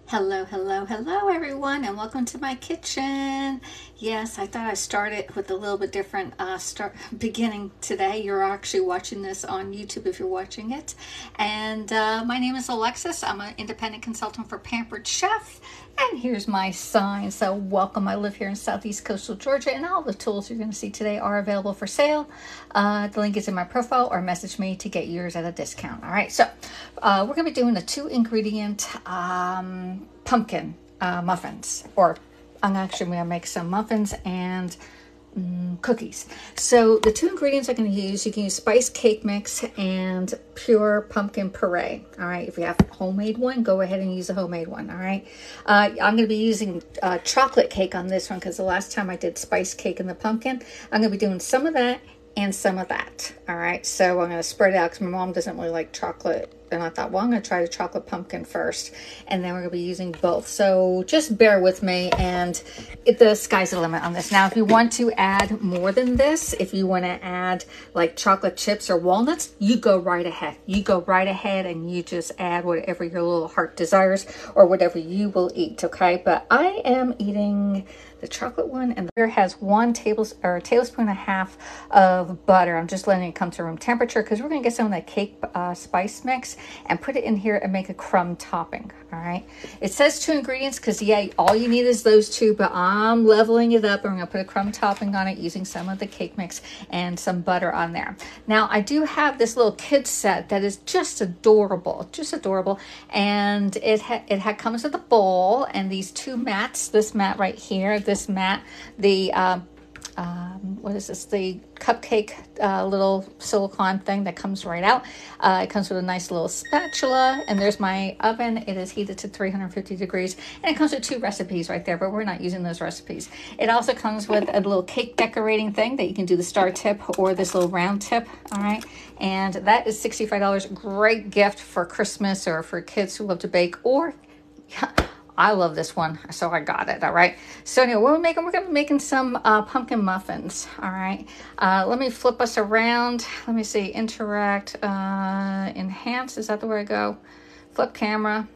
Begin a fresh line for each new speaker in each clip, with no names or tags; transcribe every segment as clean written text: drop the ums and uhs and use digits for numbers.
Hello, hello, hello everyone, and welcome to my kitchen. Yes, I thought I'd start it with a little bit different beginning today. You're actually watching this on YouTube if you're watching it. And my name is Alexis. I'm an independent consultant for Pampered Chef. And here's my sign. So welcome. I live here in Southeast Coastal Georgia, and all the tools you're going to see today are available for sale. The link is in my profile, or message me to get yours at a discount. All right, so we're going to be doing a 2-ingredient pumpkin muffins, or I'm actually going to make some muffins and cookies. So the 2 ingredients I'm going to use, you can use spice cake mix and pure pumpkin puree. All right, if you have a homemade one, go ahead and use a homemade one. All right, I'm going to be using chocolate cake on this one because the last time I did spice cake and the pumpkin, I'm going to be doing some of that and some of that. All right, so I'm going to spread it out because my mom doesn't really like chocolate. And I thought, well, I'm going to try the chocolate pumpkin first, and then we're going to be using both. So just bear with me, and the sky's the limit on this. Now, if you want to add more than this, if you want to add like chocolate chips or walnuts, you go right ahead. You go right ahead, and you just add whatever your little heart desires or whatever you will eat, okay? But I am eating the chocolate one, and here has 1 tablespoon and a half of butter. I'm just letting it come to room temperature because we're going to get some of that cake spice mix and put it in here and make a crumb topping. All right, it says 2 ingredients because yeah, all you need is those 2, but I'm leveling it up and I'm going to put a crumb topping on it using some of the cake mix and some butter on there. Now I do have this little kid set that is just adorable, and it comes with a bowl and these 2 mats, this mat right here, this mat, the what is this, the cupcake little silicone thing that comes right out. It comes with a nice little spatula, and there's my oven. It is heated to 350 degrees, and it comes with 2 recipes right there, but we're not using those recipes. It also comes with a little cake decorating thing that you can do the star tip or this little round tip. All right, and that is $65. Great gift for Christmas or for kids who love to bake, or I love this one, so I got it. All right. So anyway, what we're making, we're going to be making some pumpkin muffins. All right. Let me flip us around. Let me see. Interact, enhance. Is that the way I go? Flip camera.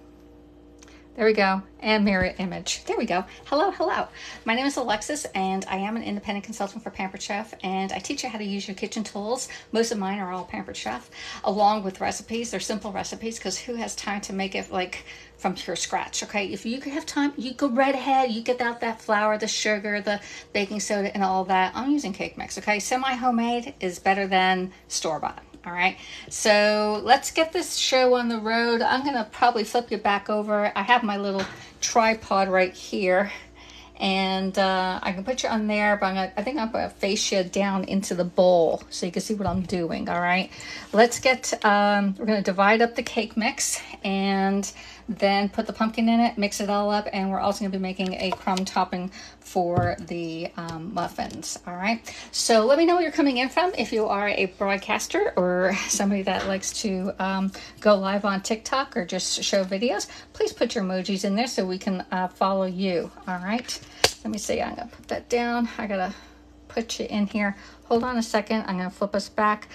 There we go. And mirror image. There we go. Hello, hello. My name is Alexis, and I am an independent consultant for Pampered Chef, and I teach you how to use your kitchen tools. Most of mine are all Pampered Chef, along with recipes. They're simple recipes because who has time to make it like from pure scratch, okay? If you have time, you go right ahead. You get out that flour, the sugar, the baking soda, and all that. I'm using cake mix, okay? Semi-homemade is better than store-bought. All right, so let's get this show on the road. I'm gonna probably flip you back over. I have my little tripod right here, and I can put you on there, but I think I'm gonna face you down into the bowl so you can see what I'm doing. All right, let's get, we're gonna divide up the cake mix and then put the pumpkin in it, mix it all up, and we're also going to be making a crumb topping for the muffins. All right, so let me know where you're coming in from. If you are a broadcaster or somebody that likes to go live on TikTok or just show videos, please put your emojis in there so we can follow you. All right, let me see. I'm going to put that down. I got to put you in here. Hold on a second. I'm going to flip us back.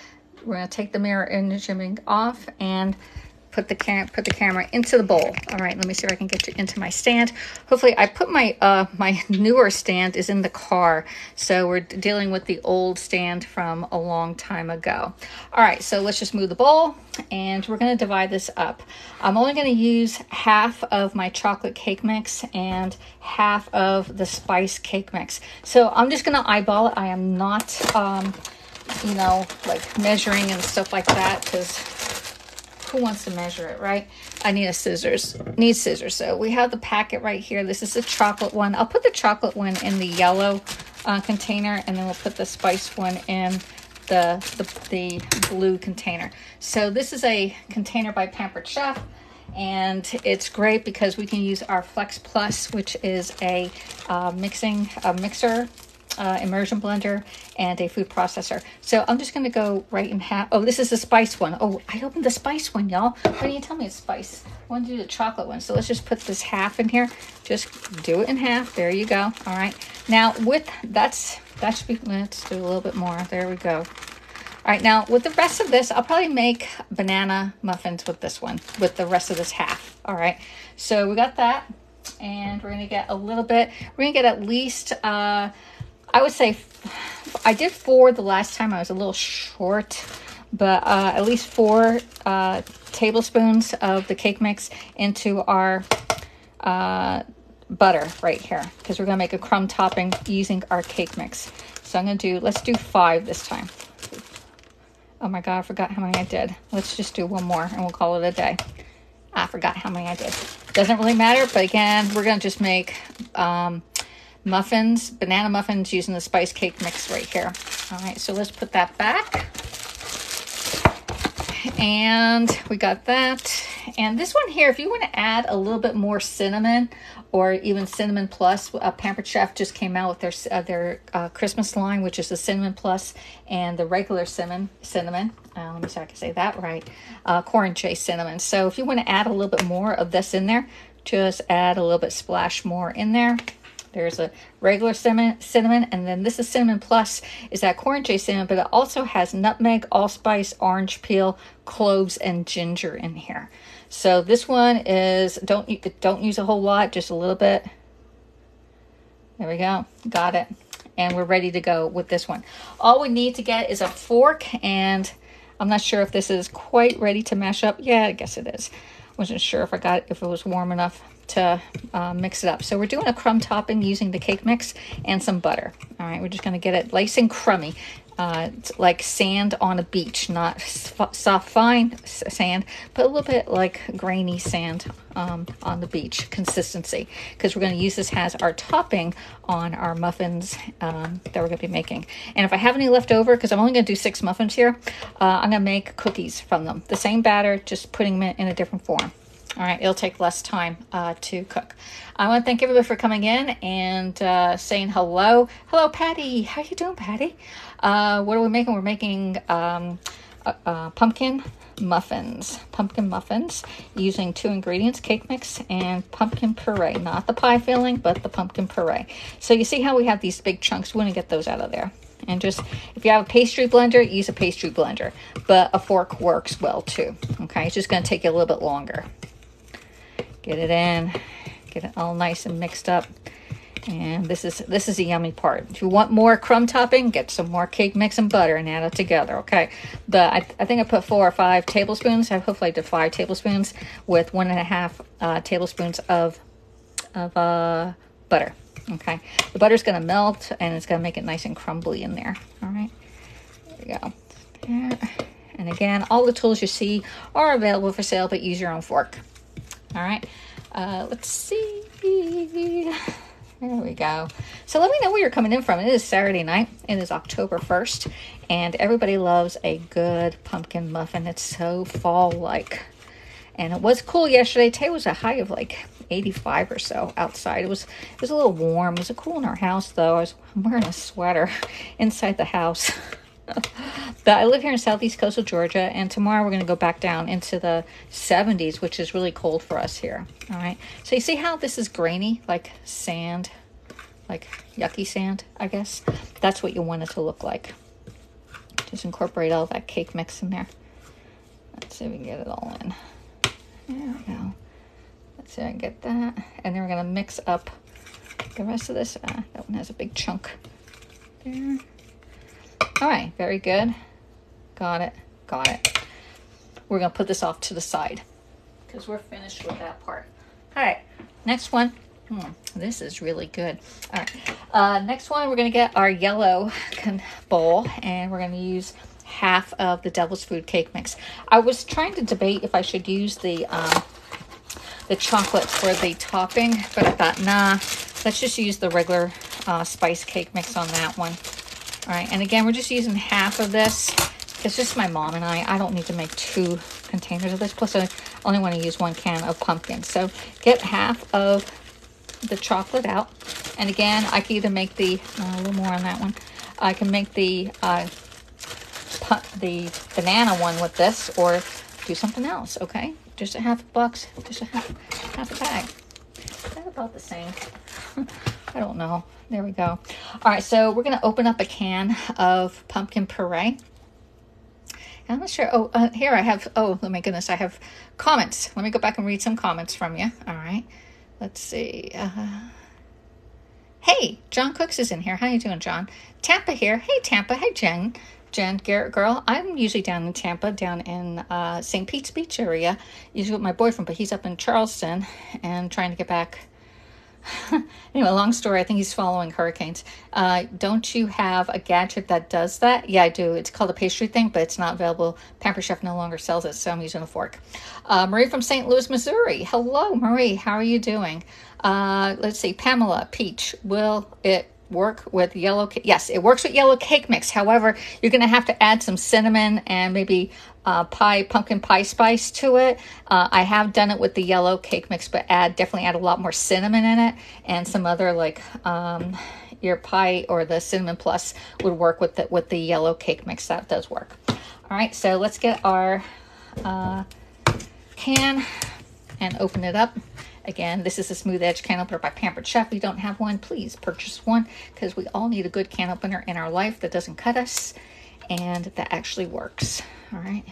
We're going to take the mirror imaging off and put the camera into the bowl. All right, let me see if I can get you into my stand. Hopefully, I put my my newer stand is in the car, so we're dealing with the old stand from a long time ago. All right, so let's just move the bowl, and we're going to divide this up. I'm only going to use half of my chocolate cake mix and half of the spice cake mix. So I'm just going to eyeball it. I am not, you know, like measuring and stuff like that, because who wants to measure it, right? I need scissors. So we have the packet right here. This is the chocolate one. I'll put the chocolate one in the yellow container, and then we'll put the spice one in the blue container. So this is a container by Pampered Chef, and it's great because we can use our Flex Plus, which is a mixer, immersion blender, and a food processor. So I'm just going to go right in half. Oh, this is the spice one. Oh, I opened the spice one, y'all. Why didn't you tell me it's spice? I want to do the chocolate one. So let's just put this half in here. Just do it in half. There you go. All right. Now with that should be, let's do a little bit more. There we go. right, now with the rest of this, I'll probably make banana muffins with this one, with the rest of this half. All right, so we got that, and we're gonna get a little bit, we're gonna get at least, I would say, I did 4 the last time. I was a little short, but at least 4 tablespoons of the cake mix into our butter right here, because we're gonna make a crumb topping using our cake mix. So I'm gonna do, let's do 5 this time. Oh my God, I forgot how many I did. Let's just do one more and we'll call it a day. I forgot how many I did. Doesn't really matter, but again, we're gonna just make muffins, banana muffins using the spice cake mix right here. All right, so let's put that back. And we got that. And this one here, if you want to add a little bit more cinnamon or even cinnamon plus, Pampered Chef just came out with their Christmas line, which is the cinnamon plus and the regular cinnamon. Let me see if I can say that right. Corn chase cinnamon. So if you want to add a little bit more of this in there, just add a little bit, splash more in there. There's a regular cinnamon, and then this is cinnamon plus, is that corn chase cinnamon, but it also has nutmeg, allspice, orange peel, cloves, and ginger in here. So this one is, don't use a whole lot, just a little bit. There we go, got it. And we're ready to go with this one. All we need to get is a fork, and I'm not sure if this is quite ready to mash up. Yeah, I guess it is. Wasn't sure if if it was warm enough to mix it up. So we're doing a crumb topping using the cake mix and some butter. All right, we're just gonna get it nice and crummy. It's like sand on a beach, not soft, fine sand, but a little bit like grainy sand on the beach consistency, because we're going to use this as our topping on our muffins that we're going to be making. And if I have any left over, because I'm only going to do 6 muffins here, I'm going to make cookies from them. The same batter, just putting them in a different form. All right, it'll take less time to cook. I want to thank everybody for coming in and saying hello. Hello, Patty. How you doing, Patty? What are we making? We're making pumpkin muffins. Pumpkin muffins using 2 ingredients, cake mix and pumpkin puree. Not the pie filling, but the pumpkin puree. So you see how we have these big chunks? We want to get those out of there. And just, if you have a pastry blender, use a pastry blender. But a fork works well too. Okay, it's just going to take you a little bit longer. Get it in, get it all nice and mixed up. And this is a yummy part. If you want more crumb topping, get some more cake mix and butter and add it together, okay? But I think I put 4 or 5 tablespoons. Hopefully I did 5 tablespoons with 1.5 tablespoons of butter, okay? The butter's gonna melt and it's gonna make it nice and crumbly in there, all right? There we go. There. And again, all the tools you see are available for sale, but use your own fork. All right, let's see. There we go. So let me know where you're coming in from. It is Saturday night. It is October 1st, and everybody loves a good pumpkin muffin. It's so fall-like. And it was cool yesterday. Today was a high of like 85 or so outside. It was a little warm. It was cool in our house, though. I'm wearing a sweater inside the house. But I live here in southeast coastal Georgia, and tomorrow we're going to go back down into the 70s, which is really cold for us here. All right, so you see how this is grainy, like sand, like yucky sand, I guess. That's what you want it to look like. Just incorporate all that cake mix in there. Let's see if we can get it all in. There we go. Let's see if I can get that. And then we're going to mix up the rest of this. That one has a big chunk there. All right, very good. Got it. We're going to put this off to the side because we're finished with that part. All right, next one. This is really good. All right, next one, we're going to get our yellow bowl, and we're going to use half of the Devil's Food cake mix. I was trying to debate if I should use the chocolate for the topping, but I thought, nah, let's just use the regular spice cake mix on that one. All right, and again, we're just using half of this. It's just my mom and I don't need to make 2 containers of this. Plus, I only want to use 1 can of pumpkin. So get half of the chocolate out. And again, I can either make the, a little more on that one. I can make the banana one with this or do something else, okay? Just a half a box, just a half a bag. Is that about the same? I don't know. There we go. All right, so we're going to open up a can of pumpkin puree. I'm not sure. Oh, here I have, oh, my goodness, I have comments. Let me go back and read some comments from you. All right. Let's see. Hey, John Cooks is in here. How you doing, John? Tampa here. Hey, Tampa. Hey, Jen. Jen Garrett girl. I'm usually down in Tampa, down in St. Pete's Beach area, usually with my boyfriend, but he's up in Charleston and trying to get back. Anyway, long story. I think he's following hurricanes. Don't you have a gadget that does that? Yeah, I do. It's called a pastry thing, but it's not available. Pamper Chef no longer sells it, so I'm using a fork. Marie from St. Louis, Missouri. Hello, Marie. How are you doing? Let's see. Pamela Peach. Will it work with yellow? Yes, it works with yellow cake mix. However, you're going to have to add some cinnamon and maybe pumpkin pie spice to it. I have done it with the yellow cake mix, but definitely add a lot more cinnamon in it, and some other like your pie or the cinnamon plus would work with the yellow cake mix. That does work. All right, so let's get our can and open it up. Again, this is a smooth edge can opener by Pampered Chef. If you don't have one, please purchase one, because we all need a good can opener in our life that doesn't cut us and that actually works. All right,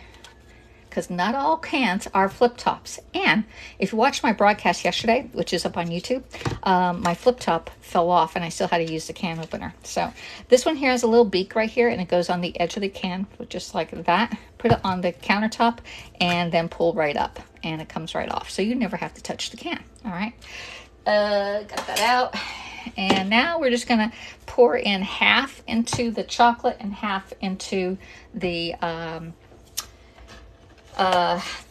because not all cans are flip tops. And if you watched my broadcast yesterday, which is up on YouTube, my flip top fell off and I still had to use the can opener. So this one here has a little beak right here and it goes on the edge of the can, just like that. Put it on the countertop and then pull right up and it comes right off. So you never have to touch the can. All right, got that out. And now we're just gonna pour in half into the chocolate and half into the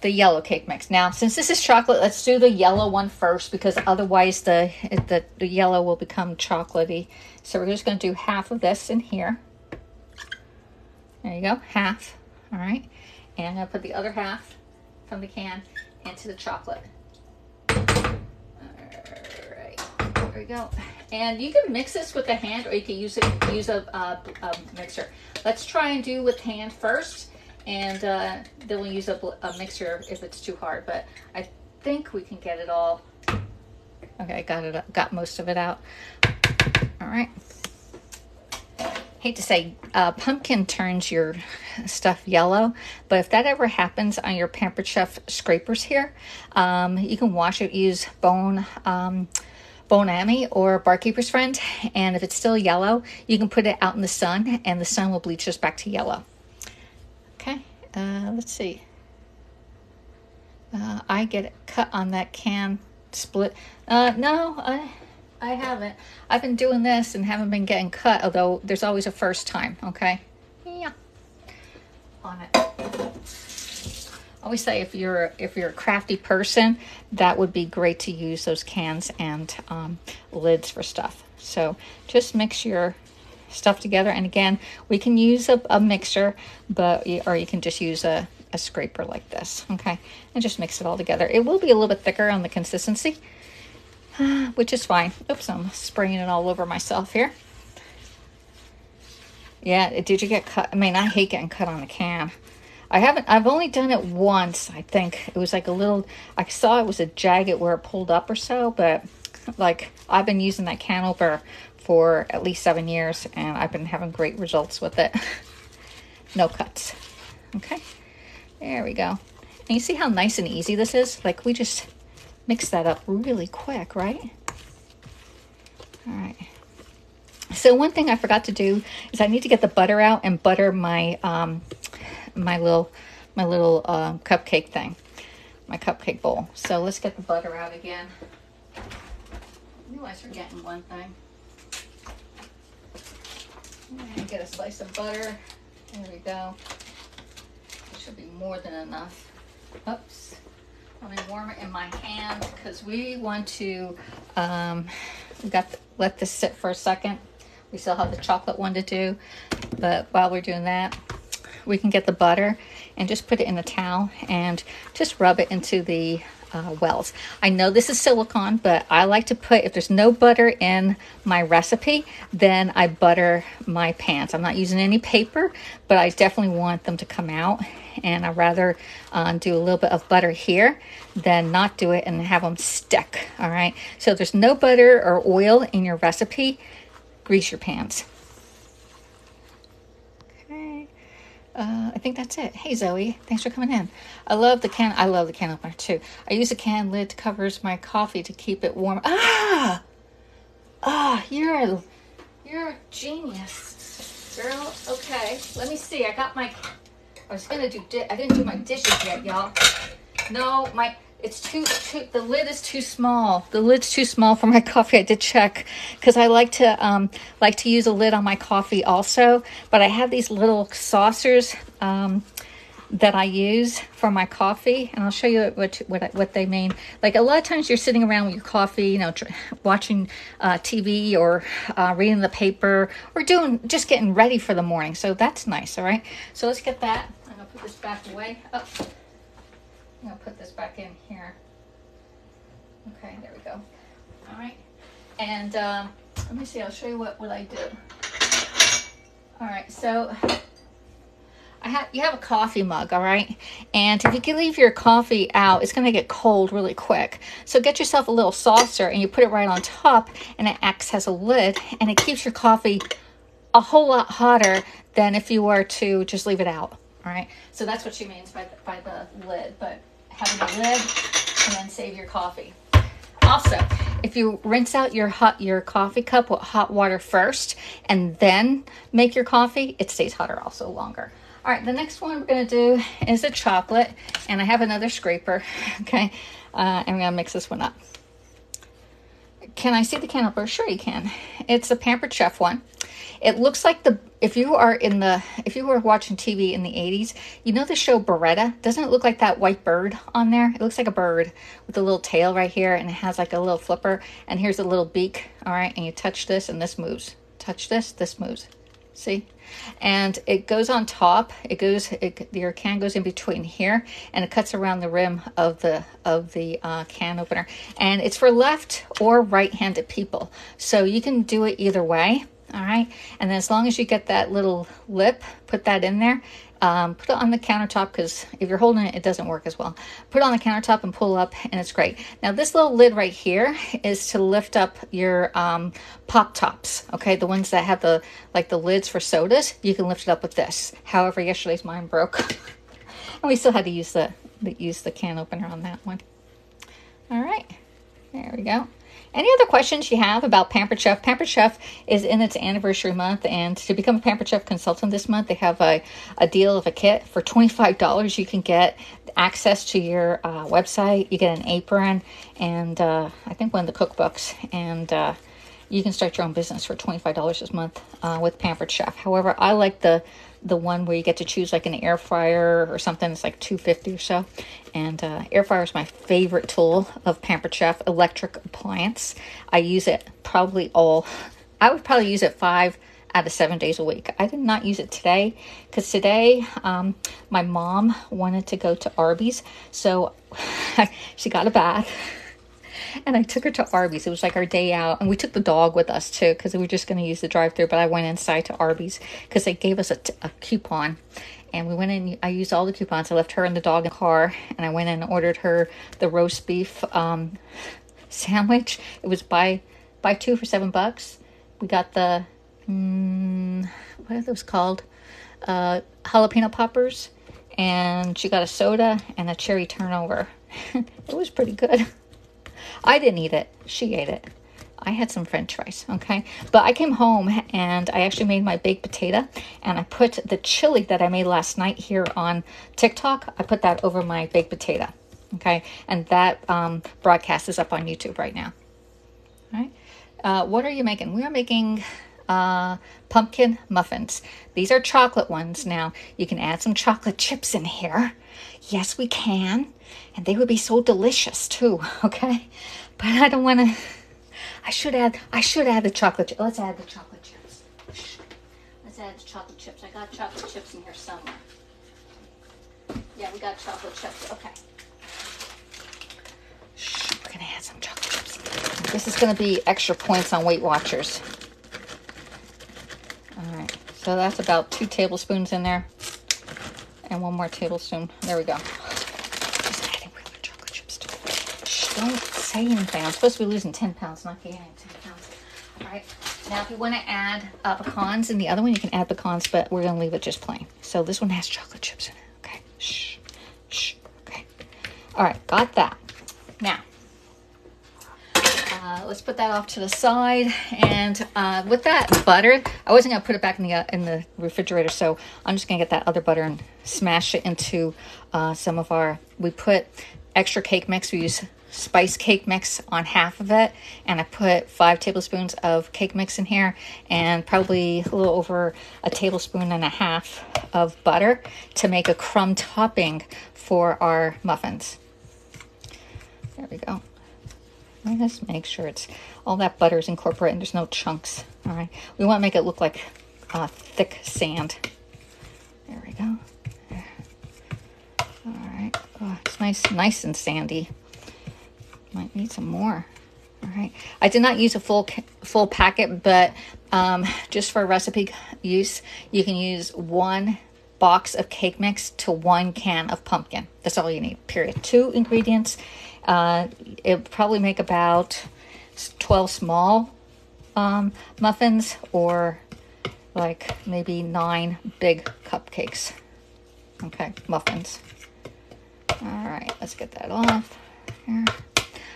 yellow cake mix. Now, since this is chocolate, let's do the yellow one first, because otherwise the yellow will become chocolatey. So we're just going to do half of this in here. There you go, half. All right, and I'll put the other half from the can into the chocolate. All right, there we go. And you can mix this with a hand, or you can use a mixer. Let's try and do with hand first. And then we'll use a mixer if it's too hard, but I think we can get it all. Okay, got most of it out. All right. Hate to say, pumpkin turns your stuff yellow, but if that ever happens on your Pampered Chef scrapers here, you can wash it, use Bone Ami or Barkeeper's Friend, and if it's still yellow, you can put it out in the sun, and the sun will bleach this back to yellow. Okay, let's see. I get it cut on that can split. No, I haven't. I've been doing this and haven't been getting cut, although there's always a first time, okay? Yeah, on it. I always say if you're a crafty person, that would be great to use those cans and lids for stuff. So just mix your stuff together, and again, we can use a mixer, or you can just use a scraper like this, okay, and just mix it all together. It will be a little bit thicker on the consistency, which is fine. Oops, I'm spraying it all over myself here. Yeah, did you get cut? I mean, I hate getting cut on a can. I've only done it once. I think it was like a little, I saw it was a jagged where it pulled up or so, but like I've been using that can opener for at least 7 years, and I've been having great results with it. No cuts. Okay, there we go. And you see how nice and easy this is? Like, we just mix that up really quick, right? All right. So one thing I forgot to do is I need to get the butter out and butter my my little cupcake thing, my cupcake bowl. So let's get the butter out again. I realize we're getting one thing. And get a slice of butter. There we go. It should be more than enough. Oops. Let me warm it in my hand, because we want to let this sit for a second. We still have the chocolate one to do, but while we're doing that, we can get the butter and just put it in a towel and just rub it into the wells. I know this is silicone, but I like to put, if there's no butter in my recipe, then I butter my pans. I'm not using any paper, but I definitely want them to come out, and I'd rather do a little bit of butter here than not do it and have them stick. All right, so if there's no butter or oil in your recipe, grease your pans. Okay, I think that's it. Hey Zoe, thanks for coming in. I love the can opener too. I use a can lid to covers my coffee to keep it warm. You're a genius, girl. Okay, let me see. I didn't do my dishes yet, y'all. No, it's too the lid is too small. The lid's too small for my coffee. I did check because I like to use a lid on my coffee also, but I have these little saucers that I use for my coffee, and I'll show you what they mean. Like a lot of times you're sitting around with your coffee, you know, watching TV or reading the paper or just getting ready for the morning. So that's nice. All right. So let's get that. I'm gonna put this back away. Oh. I'm going to put this back in here. Okay, there we go. All right. And let me see. I'll show you what I do. All right. So you have a coffee mug, all right? And if you can leave your coffee out, it's going to get cold really quick. So get yourself a little saucer and you put it right on top, and it acts as a lid, and it keeps your coffee a whole lot hotter than if you were to just leave it out. All right. So that's what she means by the lid, but having a lid and then save your coffee. Also, if you rinse out your coffee cup with hot water first and then make your coffee, it stays hotter also longer. All right, the next one we're going to do is a chocolate, and I have another scraper. Okay, I'm going to mix this one up. Can I see the can opener? Sure you can. It's a Pampered Chef one. It looks like if you were watching TV in the 80s, you know the show Beretta? Doesn't it look like that white bird on there? It looks like a bird with a little tail right here, and it has like a little flipper, and here's a little beak. All right, and you touch this and this moves. Touch this moves. See? And it goes on top. Your can goes in between here, and it cuts around the rim of the can opener. And it's for left or right-handed people, so you can do it either way. All right, and then as long as you get that little lip, put that in there. Put it on the countertop, because if you're holding it, it doesn't work as well. Put it on the countertop and pull up, and it's great. Now, this little lid right here is to lift up your pop tops. Okay, the ones that have the lids for sodas. You can lift it up with this. However, yesterday's mine broke, and we still had to use the can opener on that one. All right, there we go. Any other questions you have about Pampered Chef? Pampered Chef is in its anniversary month, and to become a Pampered Chef consultant this month, they have a deal of a kit for $25. You can get access to your website. You get an apron and I think one of the cookbooks, and you can start your own business for $25 this month with Pampered Chef. However, I like the one where you get to choose like an air fryer or something. It's like $2.50 or so. And air fryer is my favorite tool of Pampered Chef electric appliance. I use it I would probably use it 5 out of 7 days a week. I did not use it today because today my mom wanted to go to Arby's. So she got a bath. And I took her to Arby's. It was like our day out. And we took the dog with us too, because we were just going to use the drive-thru. But I went inside to Arby's because they gave us a coupon. And we went in. I used all the coupons. I left her and the dog in the car. And I went in and ordered her the roast beef sandwich. It was buy 2 for $7. We got the, what are those called? Jalapeno poppers. And she got a soda and a cherry turnover. It was pretty good. I didn't eat it. She ate it. I had some french fries, okay? But I came home and I actually made my baked potato, and I put the chili that I made last night here on TikTok, I put that over my baked potato, okay? And that broadcast is up on YouTube right now, all right? What are you making? We are making pumpkin muffins. These are chocolate ones. Now, you can add some chocolate chips in here. Yes, we can. And they would be so delicious too, okay? But I don't want to... I should add the chocolate chips. Let's add the chocolate chips. Let's add the chocolate chips. I got chocolate chips in here somewhere. Yeah, we got chocolate chips. Okay. We're going to add some chocolate chips. This is going to be extra points on Weight Watchers. All right. So that's about 2 tablespoons in there. And 1 more tablespoon. There we go. Just adding regular chocolate chips to it. Shh, don't say anything. I'm supposed to be losing 10 pounds, not gaining 10 pounds. All right. Now, if you want to add pecans in the other one, you can add pecans, but we're going to leave it just plain. So this one has chocolate chips in it. Okay. Shh. Shh. Okay. All right. Got that. Now, let's put that off to the side. And with that butter, I wasn't going to put it back in the refrigerator, so I'm just going to get that other butter and smash it into some of our, we put extra cake mix. We use spice cake mix on half of it, and I put 5 tablespoons of cake mix in here and probably a little over a tablespoon and a half of butter to make a crumb topping for our muffins. There we go. Let me just make sure it's all that butter is incorporated and there's no chunks. All right, we want to make it look like thick sand. There we go. There. All right, oh, it's nice and sandy. Might need some more. All right, I did not use a full packet, but just for recipe use, you can use 1 box of cake mix to 1 can of pumpkin. That's all you need, period. 2 ingredients. It probably make about 12 small muffins, or like maybe 9 big cupcakes. Okay, muffins. All right, let's get that off here.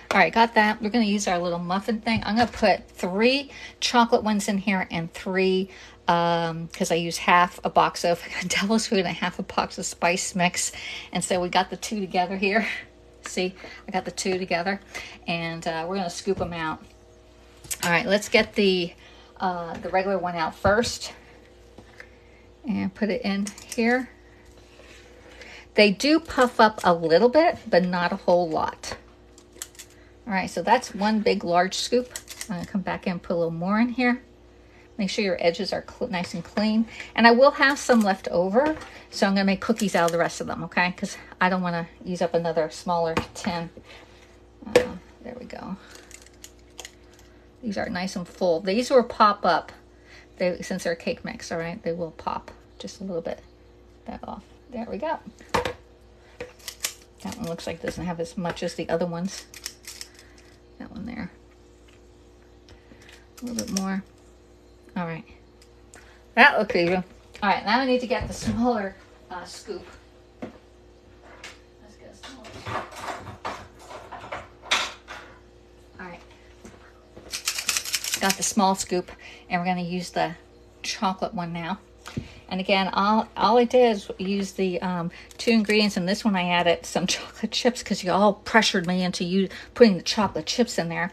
All right, got that. We're going to use our little muffin thing. I'm going to put 3 chocolate ones in here and 3, because I use half a box of devil's food and half a box of spice mix. And so we got the 2 together here. See, I got the 2 together, and we're going to scoop them out. All right, let's get the regular one out first and put it in here. They do puff up a little bit, but not a whole lot. All right, so that's 1 big large scoop. I'm going to come back in and put a little more in here. Make sure your edges are nice and clean. And I will have some left over, so I'm going to make cookies out of the rest of them, okay? Because I don't want to use up another smaller tin. There we go. These are nice and full. These will pop up since they're cake mix, all right? They will pop just a little bit. That off. There we go. That one looks like it doesn't have as much as the other ones. That one there. A little bit more. All right. That looks even. All right, now I need to get the smaller scoop. Let's get a smaller scoop. All right. Got the small scoop, and we're going to use the chocolate one now. And again, all I did is use the 2 ingredients. And this one I added some chocolate chips because you all pressured me into putting the chocolate chips in there.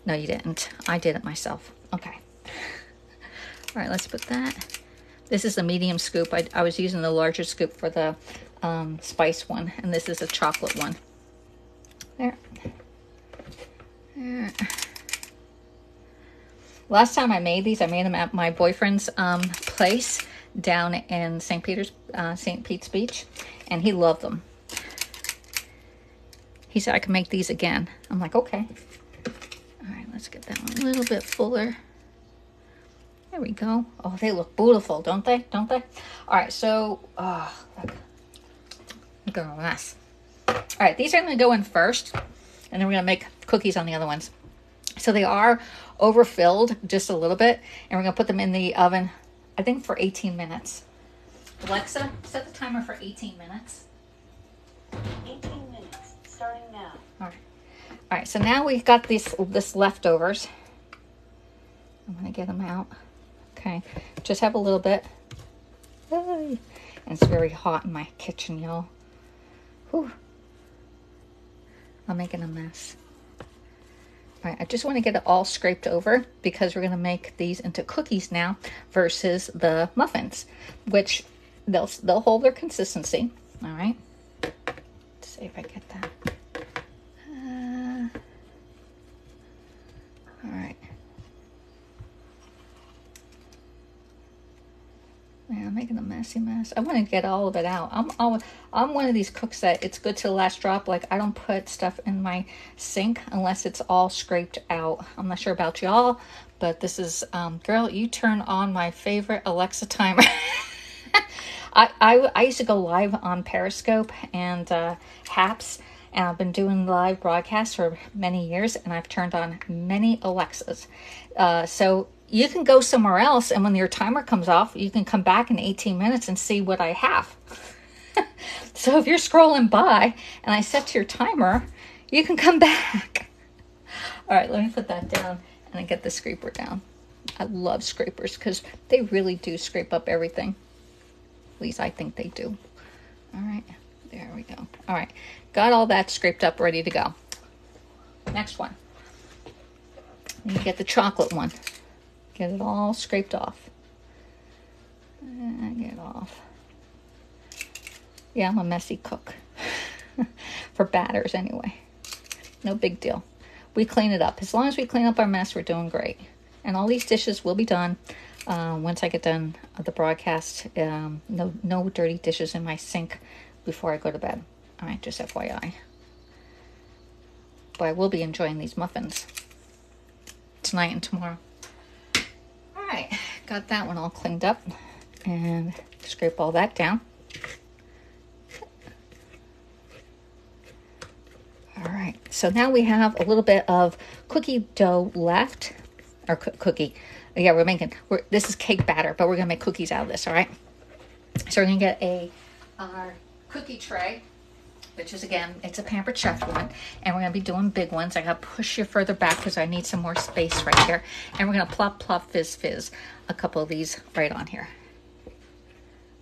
No, you didn't. I did it myself. Okay. All right, let's put that. This is a medium scoop. I was using the larger scoop for the spice one. And this is a chocolate one. There. There. Last time I made these, I made them at my boyfriend's place down in St. Pete's Beach, and he loved them. He said I could make these again. I'm like, okay. All right, let's get that one a little bit fuller. There we go. Oh, they look beautiful, don't they? Don't they? All right, so, look at a mess. All right, these are going to go in first, and then we're going to make cookies on the other ones. So they are overfilled just a little bit, and we're going to put them in the oven, I think, for 18 minutes. Alexa, set the timer for 18 minutes.
18 minutes, starting now.
All right, so now we've got this leftovers. I'm going to get them out. Okay, just have a little bit. And it's very hot in my kitchen, y'all. Whew. I'm making a mess. All right, I just want to get it all scraped over because we're going to make these into cookies now versus the muffins, which they'll hold their consistency. All right. Let's see if I get that. All right. Yeah, I'm making a messy mess. I want to get all of it out. I'm one of these cooks that it's good to the last drop. Like, I don't put stuff in my sink unless it's all scraped out. I'm not sure about y'all, but this is, girl, you turn on my favorite Alexa timer. I used to go live on Periscope and Haps, And I've been doing live broadcasts for many years, and I've turned on many Alexas. So you can go somewhere else, and when your timer comes off, you can come back in 18 minutes and see what I have. So if you're scrolling by and I set your timer, you can come back. All right, let me put that down and I get the scraper down. I love scrapers because they really do scrape up everything. At least I think they do. All right, there we go. All right, got all that scraped up, ready to go. Next one. You get the chocolate one. Get it all scraped off. Get it off. Yeah, I'm a messy cook. For batters anyway. No big deal. We clean it up. As long as we clean up our mess, we're doing great. And all these dishes will be done once I get done the broadcast. No dirty dishes in my sink before I go to bed. All right, just FYI. But I will be enjoying these muffins tonight and tomorrow. All right, got that one all cleaned up. And scrape all that down. All right, so now we have a little bit of cookie dough left, or cookie. Yeah, this is cake batter, but we're gonna make cookies out of this, all right? So we're gonna get our cookie tray, which is, again, it's a Pampered Chef one, and we're gonna be doing big ones. I gotta push you further back because I need some more space right here. And we're gonna plop, plop, fizz, fizz, a couple of these right on here.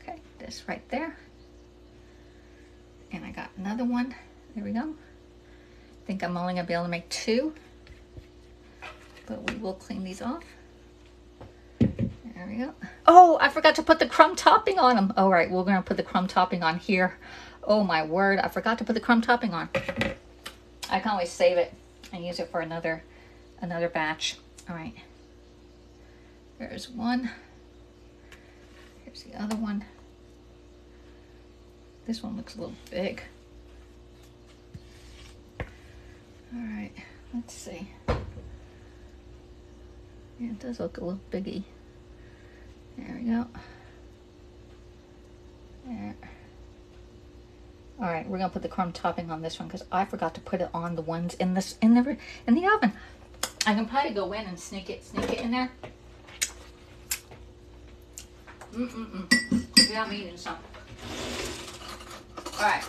Okay, this right there. And I got another one, there we go. I think I'm only gonna be able to make 2, but we will clean these off. There we go. Oh, I forgot to put the crumb topping on them. All right, we're gonna put the crumb topping on here. Oh my word, I forgot to put the crumb topping on. I can always save it and use it for another batch. All right, there's one. Here's the other one. This one looks a little big. All right, let's see. Yeah, it does look a little biggy. There we go. There. All right, we're gonna put the crumb topping on this one because I forgot to put it on the ones in the oven. I can probably go in and sneak it in there. Yeah, I'm eating some. All right.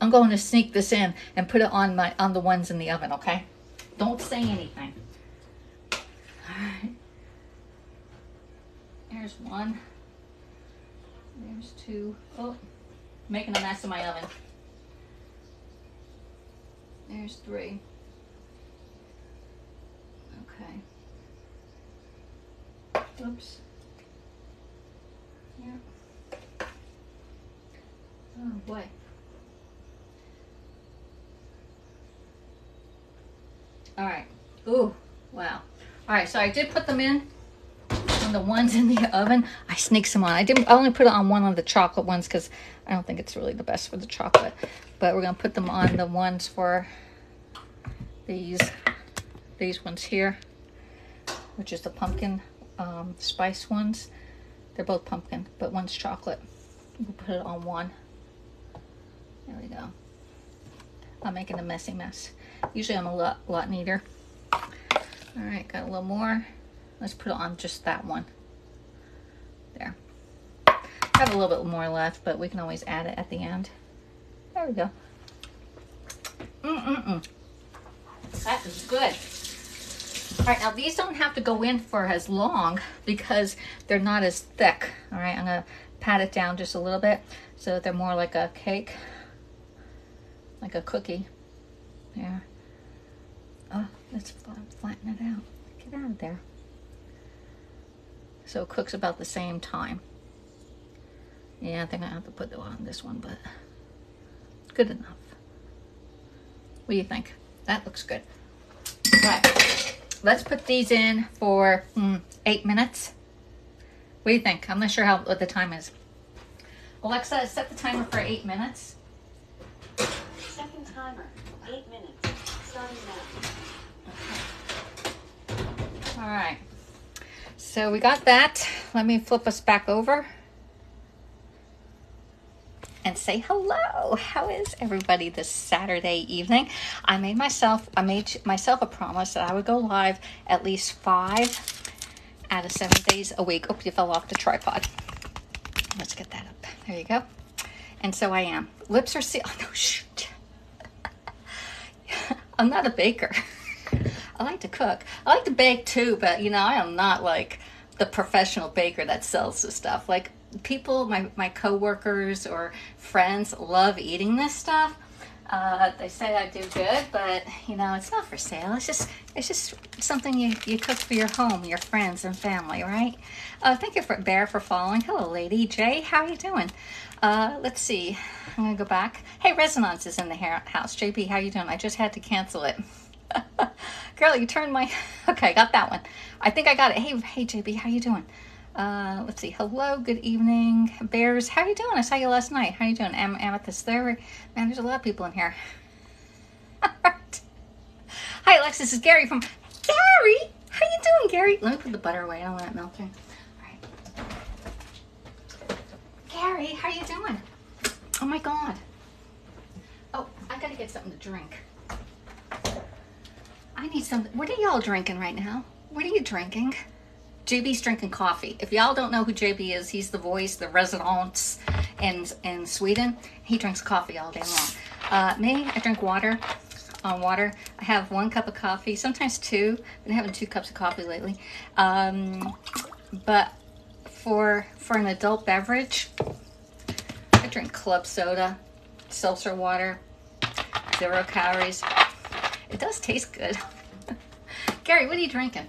I'm going to sneak this in and put it on the ones in the oven, okay? Don't say anything. All right. There's one. There's 2. Oh, making a mess of my oven. There's 3. Okay. Oops. Yeah. Oh boy. All right. Ooh, wow. All right, so I did put them in on the ones in the oven. I sneaked some on. I only put it on one of the chocolate ones because I don't think it's really the best for the chocolate. But we're gonna put them on the ones for these ones here, which is the pumpkin spice ones. They're both pumpkin, but one's chocolate. We'll put it on one. There we go. I'm making a messy mess. Usually I'm a lot neater. All right, got a little more. Let's put it on just that one. There. I have a little bit more left, but we can always add it at the end. There we go. That is good. All right, now these don't have to go in for as long because they're not as thick. All right, I'm gonna pat it down just a little bit so that they're more like a cake, like a cookie. There. Oh, let's flatten it out. Get out of there. So it cooks about the same time. Yeah, I think I have to put it on this one, but good enough. What do you think? That looks good. Right, let's put these in for 8 minutes. What do you think? I'm not sure what the time is. Alexa, set the timer for 8 minutes.
Second timer, 8 minutes, starting now.
Okay. All right. So we got that. Let me flip us back over. and say hello. How is everybody this Saturday evening? I made myself a promise that I would go live at least 5 out of 7 days a week. Oh, you fell off the tripod. Let's get that up. There you go. And so I am. Lips are sealed. Oh, no, shoot. I'm not a baker. I like to cook. I like to bake too, but you know, I am not like the professional baker that sells this stuff. Like people, my coworkers or friends love eating this stuff. They say I do good, but you know, it's not for sale. It's just something you cook for your home, your friends and family, right? Thank you Bear for following. Hello, lady. Jay, how are you doing? Let's see. I'm gonna go back. Hey, Resonance is in the house. JP, how you doing? I just had to cancel it. Girl, you turned my... Okay, got that one. I think I got it. Hey, JP, how you doing? Let's see. Hello, good evening. Bears, how you doing? I saw you last night. How you doing? Amethyst there. Man, there's a lot of people in here. Hi, Alexis. This is Gary from... Gary! How you doing, Gary? Let me put the butter away. I don't want it melting. All right. Gary, how you doing? Oh, my God. Oh, I gotta get something to drink. I need something. What are y'all drinking right now? What are you drinking? JB's drinking coffee. If y'all don't know who JB is, he's the voice, the residence in Sweden. He drinks coffee all day long. Me, I drink water. I have 1 cup of coffee, sometimes 2. Been having 2 cups of coffee lately. But for an adult beverage, I drink club soda, seltzer water, 0 calories. It does taste good. Gary, what are you drinking?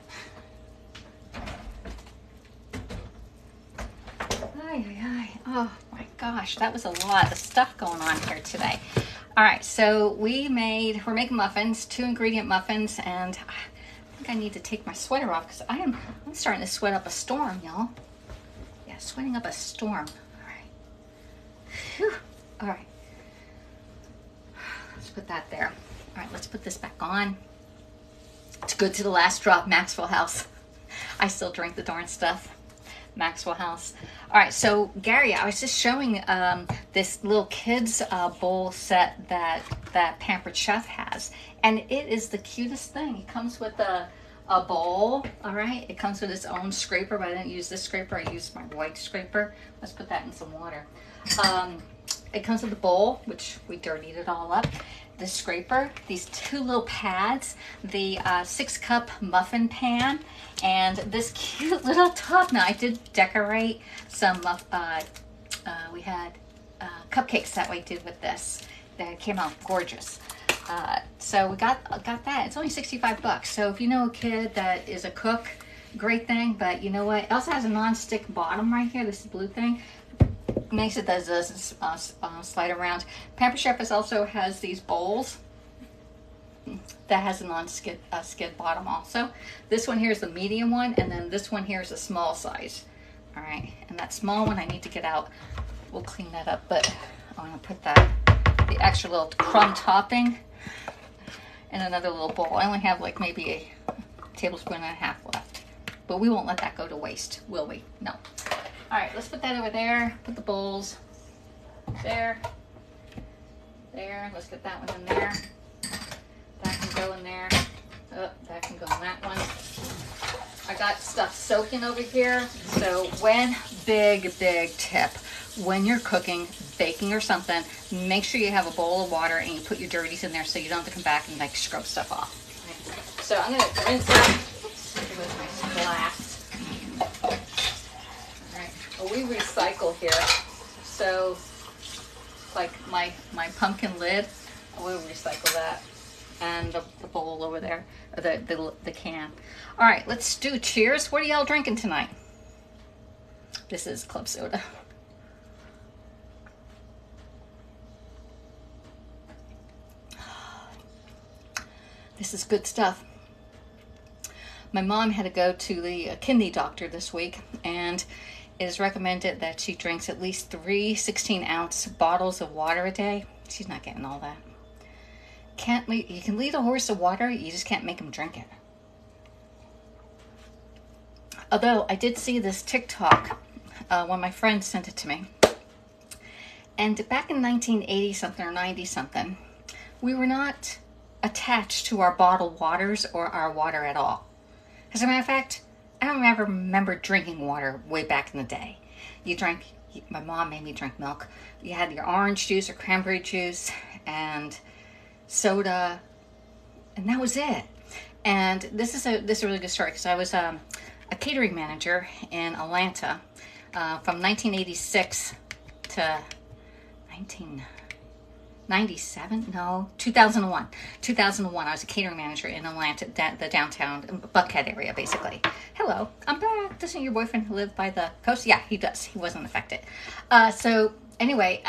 Oh my gosh, that was a lot of stuff going on here today. All right, so we're making muffins, 2-ingredient muffins, and I think I need to take my sweater off because I'm starting to sweat up a storm, y'all. Yeah, sweating up a storm. All right. Whew. All right. Let's put that there. All right, let's put this back on. It's good to the last drop, Maxwell House. I still drink the darn stuff. Maxwell House. All right, so Gary, I was just showing this little kids bowl set that Pampered Chef has, and it is the cutest thing. It comes with a bowl. All right, it comes with its own scraper, but I didn't use this scraper. I used my white scraper. Let's put that in some water. It comes with a bowl, which we dirtied it all up. The scraper, these 2 little pads, the 6-cup muffin pan, and this cute little top. Now I did decorate some, we had cupcakes that we did with this. That came out gorgeous. So we got that. It's only 65 bucks. So if you know a kid that is a cook, great thing. But you know what? It also has a non-stick bottom right here, this blue thing. Makes it does slide around. Pampered Chef also has these bowls that has a non-skid skid bottom also. This one here is the medium one, and then this one here is a small size. All right, and that small one I need to get out. We'll clean that up, but I'm gonna put the extra little crumb topping in another little bowl. I only have like maybe a tablespoon and a half left, but we won't let that go to waste, will we? No. All right, let's put that over there. Put the bowls there. Let's get that one in there. That can go in there. Oh, that can go in that one. I got stuff soaking over here. So big tip, when you're cooking, baking or something, make sure you have a bowl of water and you put your dirties in there so you don't have to come back and like scrub stuff off. Okay. So I'm gonna rinse that. With my glass. We recycle here, so like my pumpkin lid, we'll recycle that, and the bowl over there, the can. All right, let's do cheers. What are y'all drinking tonight? This is club soda. This is good stuff. My mom had to go to the kidney doctor this week, and it is recommended that she drinks at least 3 16-ounce bottles of water a day. She's not getting all that. You can lead a horse to water, you just can't make him drink it. Although I did see this TikTok, one of my friends sent it to me, And back in 1980 something or 90 something, we were not attached to our bottled waters or our water at all. As a matter of fact, I don't ever remember drinking water way back in the day. My mom made me drink milk. You had your orange juice or cranberry juice and soda, and that was it. And this is a really good story because I was a catering manager in Atlanta from 1986 to 1997? No, 2001. 2001, I was a catering manager in Atlanta, the downtown Buckhead area, basically. Hello, I'm back. Doesn't your boyfriend live by the coast? Yeah, he does. He wasn't affected. So anyway,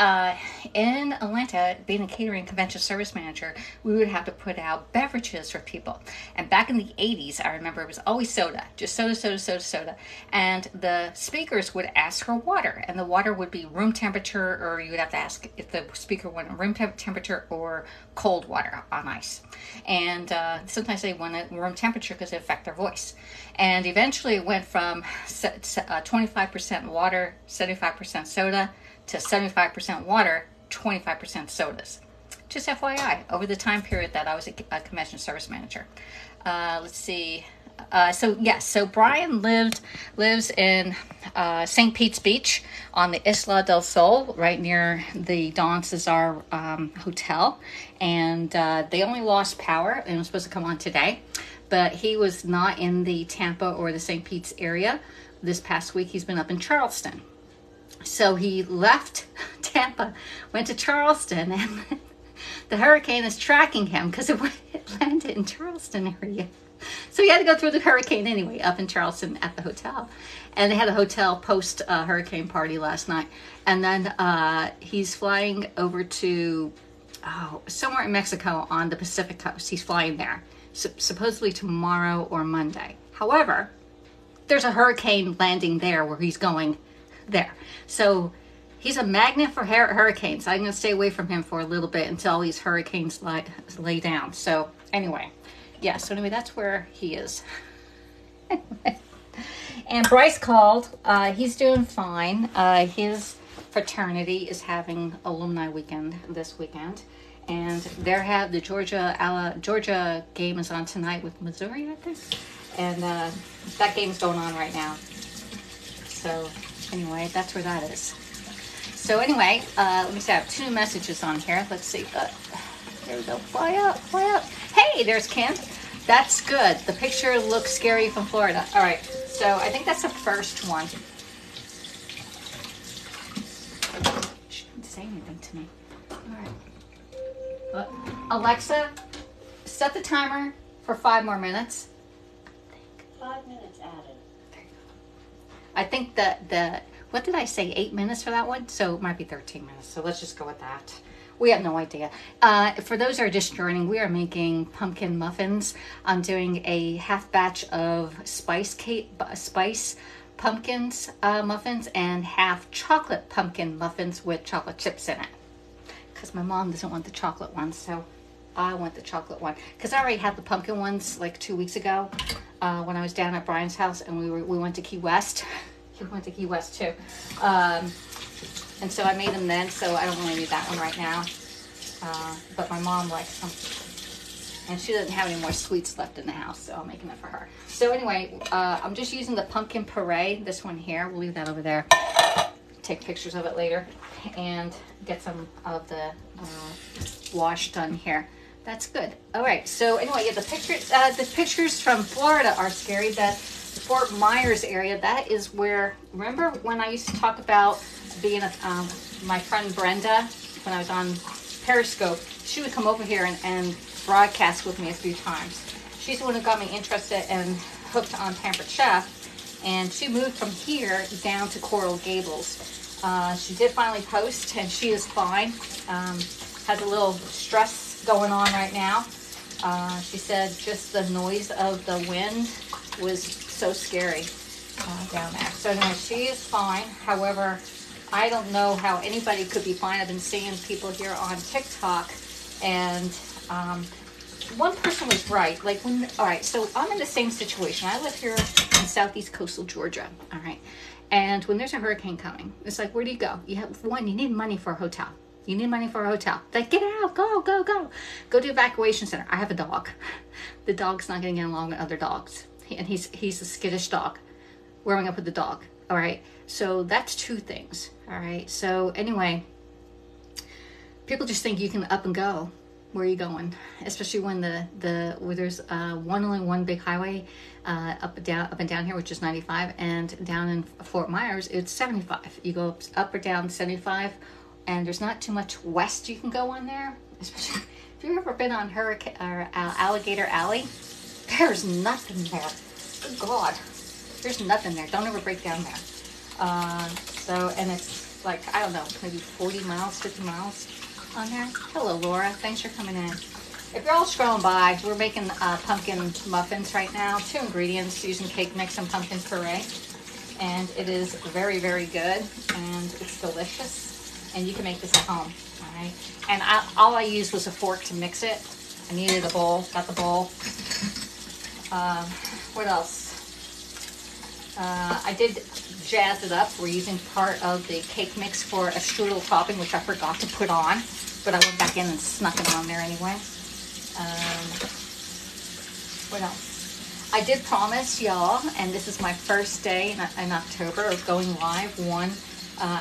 in Atlanta, being a catering convention service manager, we would have to put out beverages for people. And back in the 80s, I remember it was always soda, just soda. And the speakers would ask for water, and the water would be room temperature, or you would have to ask if the speaker wanted room temperature or cold water on ice. And sometimes they wanted room temperature because it affected their voice. And eventually it went from 25% water, 75% soda, to 75% water, 25% sodas. Just FYI, over the time period that I was a convention service manager. Let's see. So Brian lives in St. Pete's Beach on the Isla del Sol, right near the Don Cesar Hotel. And they only lost power, and it was supposed to come on today. But he was not in the Tampa or the St. Pete's area. This past week, he's been up in Charleston. So he left Tampa, went to Charleston, and the hurricane is tracking him because it landed in Charleston area. So he had to go through the hurricane anyway, up in Charleston at the hotel. And they had a hotel post-hurricane party last night. And then he's flying over to somewhere in Mexico on the Pacific coast. He's flying there, supposedly tomorrow or Monday. However, there's a hurricane landing there where he's going there. So he's a magnet for hurricanes. I'm going to stay away from him for a little bit until all these hurricanes lay down. So anyway, that's where he is. And Bryce called. He's doing fine. His fraternity is having alumni weekend this weekend. And the Georgia game is on tonight with Missouri, I think. And that game's going on right now. So anyway, that's where that is. So anyway, let me see. I have 2 messages on here. Let's see. There we go. Fly up. Hey, there's Kim. That's good. The picture looks scary from Florida. All right. So I think that's the first one. She didn't say anything to me. All right. Alexa, set the timer for 5 more minutes.
5 minutes added.
I think what did I say, 8 minutes for that one? So it might be 13 minutes. So let's just go with that. We have no idea. For those who are just joining, we are making pumpkin muffins. I'm doing a half batch of spice pumpkins muffins and half chocolate pumpkin muffins with chocolate chips in it. Because my mom doesn't want the chocolate ones, so I want the chocolate one. Because I already had the pumpkin ones like 2 weeks ago when I was down at Brian's house, and we went to Key West. He went to Key West too. And so I made them then, so I don't really need that one right now. But my mom likes them. And she doesn't have any more sweets left in the house, so I'm making it for her. So anyway, I'm just using the pumpkin puree, this one here. We'll leave that over there. Take pictures of it later. And get some of the wash done here. That's good. All right, so anyway, yeah, the pictures from Florida are scary. The Fort Myers area, that is where, remember when I used to talk about being my friend Brenda, when I was on Periscope, she would come over here and broadcast with me a few times. She's the one who got me interested and hooked on Pampered Chef, and she moved from here down to Coral Gables. She did finally post, and she is fine. Has a little stress going on right now. She said just the noise of the wind was so scary down there. So anyway, she is fine. However, I don't know how anybody could be fine. I've been seeing people here on TikTok, and one person was right. All right, so I'm in the same situation. I live here in southeast coastal Georgia, all right, And when there's a hurricane coming, it's like, where do you go? You have one, you need money for a hotel. You need money for a hotel. Like, get out, go, go, go. Go to evacuation center. I have a dog. The dog's not going to get along with other dogs. And he's a skittish dog. Growing up with the dog. All right. So that's two things. All right. So anyway, people just think you can up and go. Where are you going? Especially when where there's only one big highway up and down here, which is 95, and down in Fort Myers it's 75. You go up or down 75, and there's not too much west you can go on there. Especially if you've ever been on Hurricane or Alligator Alley, there's nothing there. Good God, there's nothing there. Don't ever break down there. And it's like, I don't know, maybe 40 miles, 50 miles on there. Hello, Laura. Thanks for coming in. If you're all scrolling by, we're making pumpkin muffins right now. 2 ingredients, using cake mix and pumpkin puree. And it is very, very good. And it's delicious. And you can make this at home. All right. And all I used was a fork to mix it. I needed a bowl. Got the bowl. What else? I did jazz it up. We're using part of the cake mix for a strudel topping, which I forgot to put on, but I went back in and snuck it on there anyway. What else? I did promise y'all, and this is my first day in October of going live, 1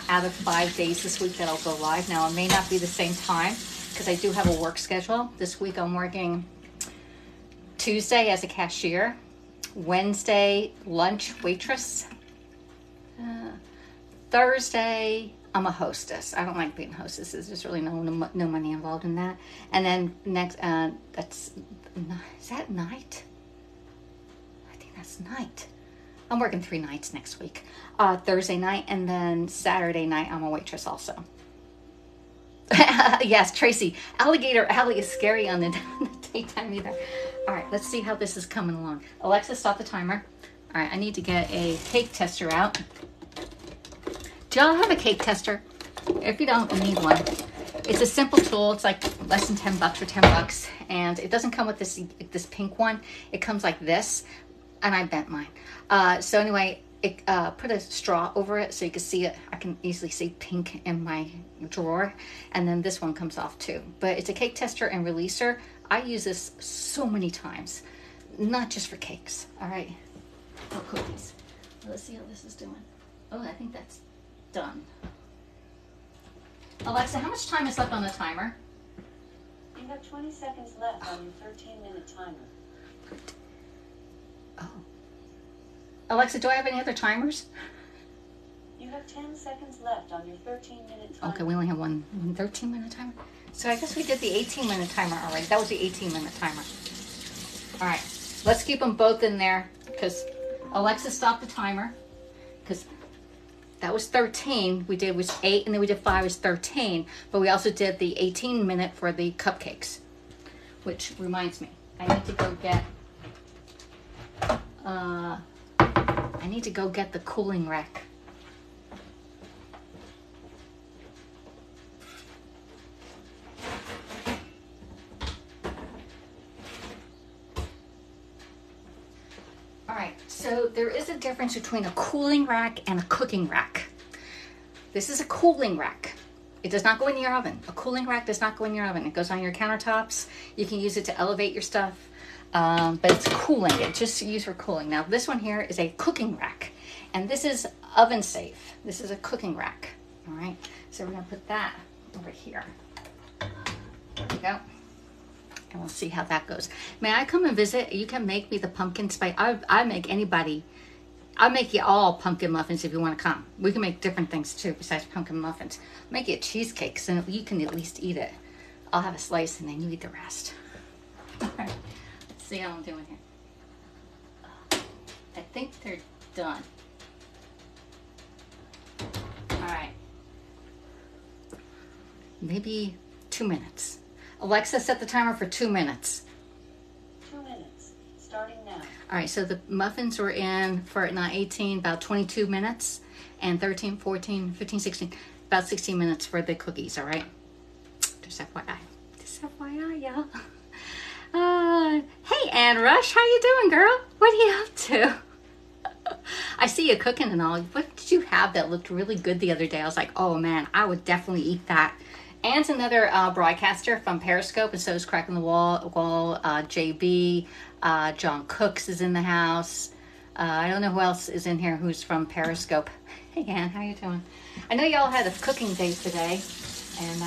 out of 5 days this week that I'll go live. Now, it may not be the same time because I do have a work schedule. This week I'm working Tuesday as a cashier, Wednesday lunch waitress, Thursday I'm a hostess. I don't like being hostesses. There's really no money involved in that. And then next, is that night? I think that's night. I'm working 3 nights next week. Thursday night, and then Saturday night I'm a waitress also. Yes, Tracy, Alligator Alley is scary on the daytime either. All right, let's see how this is coming along. Alexa, stop the timer. All right, I need to get a cake tester out. Do y'all have a cake tester? If you don't, you need one. It's a simple tool. It's like less than $10 or $10, and it doesn't come with this pink one. It comes like this, and I bent mine. So anyway, put a straw over it so you can see it. I can easily see pink in my drawer, and then this one comes off too. But it's a cake tester and releaser. I use this so many times, not just for cakes. All right, or cookies. Let's see how this is doing. Oh, I think that's done. Alexa, how much time is left on the timer?
You have 20 seconds left on your 13-minute timer.
Oh. Alexa, do I have any other timers?
You have 10 seconds left on your 13-minute timer.
Okay, we only have one 13-minute timer. So I guess we did the 18-minute timer already. That was the 18-minute timer. All right, let's keep them both in there because Alexa stopped the timer because that was 13. We did was 8, and then we did 5 was 13. But we also did the 18-minute for the cupcakes, which reminds me, I need to go get the cooling rack. All right, so there is a difference between a cooling rack and a cooking rack. This is a cooling rack. It does not go in your oven. A cooling rack does not go in your oven. It goes on your countertops. You can use it to elevate your stuff, but it's cooling. It's just used for cooling. Now, this one here is a cooking rack, and this is oven safe. This is a cooking rack, all right? So we're gonna put that over here. There we go. And we'll see how that goes. May I come and visit? You can make me the pumpkin spice. I make anybody. I'll make you all pumpkin muffins if you want to come. We can make different things too besides pumpkin muffins. I'll make you a cheesecake so you can at least eat it. I'll have a slice and then you eat the rest. Let's see how I'm doing here. I think they're done. All right. Maybe 2 minutes. Alexa, set the timer for 2 minutes.
2 minutes, starting now.
All right, so the muffins were in for not 18, about 22 minutes, and 13, 14, 15, 16, about 16 minutes for the cookies, all right? Just FYI. Just FYI, y'all. Hey, Ann Rush, how you doing, girl? What are you up to? I see you cooking and all. What did did you have that looked really good the other day? I was like, oh man, I would definitely eat that. And another broadcaster from Periscope, and so is Cracking the Wall, JB, John Cooks is in the house. I don't know who else is in here who's from Periscope. Hey Ann, how you doing? I know y'all had a cooking day today, and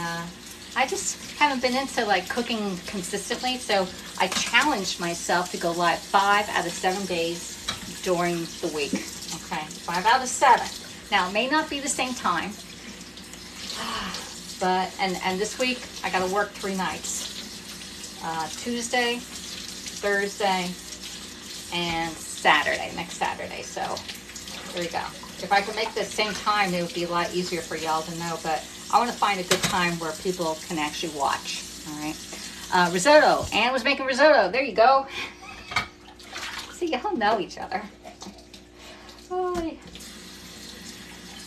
I just haven't been into like cooking consistently, so I challenged myself to go live 5 out of 7 days during the week. Okay, 5 out of 7. Now, it may not be the same time, but, and this week, I got to work 3 nights. Tuesday, Thursday, and Saturday, next Saturday. So, there you go. If I could make the same time, it would be a lot easier for y'all to know, but I want to find a good time where people can actually watch, all right? Risotto. Ann was making risotto. There you go. See, y'all know each other. Oh,